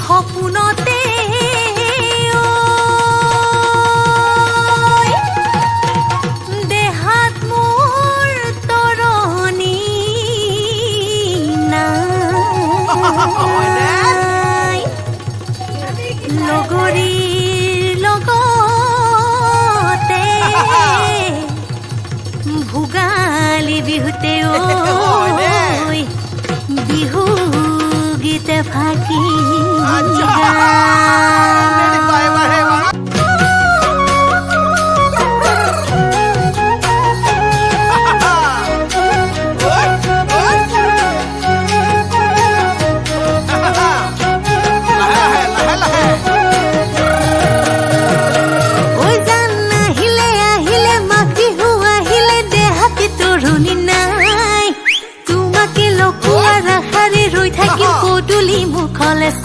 সপোনতে দেহাত মোৰ তৰণি নাই লগৰীৰ লগতে ভোগালী বিহুতে বিহু গীতে ফাঁকি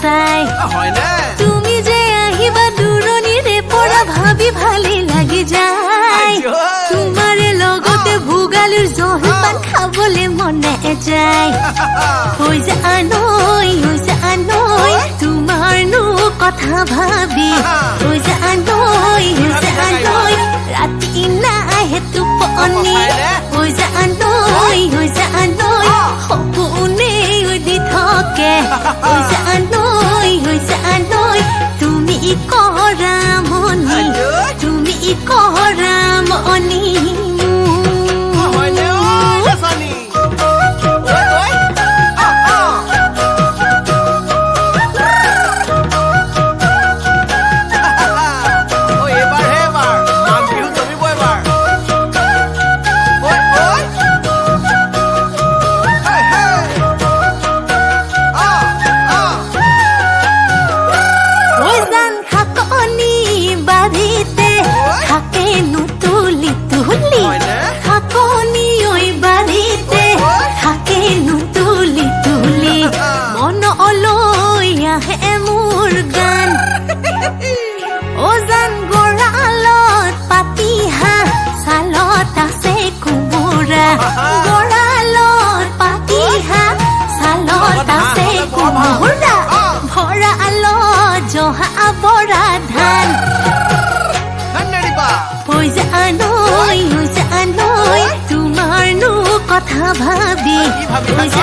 চাই তুমি যে আহিবা দূৰণিৰে পৰা ভাবি ভালে লাগি যায় তোমাৰে লগতে ভোগালীৰ জলপান খাবলৈ মনে যায় হৈ যে আনৈ তোমাৰনো কথা ভাবি হৈ যে আনৈ ৰাতি নাহে টোপনি হৈ যে আনৈ সপোনে দি থাকে হৈ যে আনৈ তুমি কৰা মনি বৰা ধান হৈ যে আনৈ তোমাৰনো কথা ভাবি হৈ যে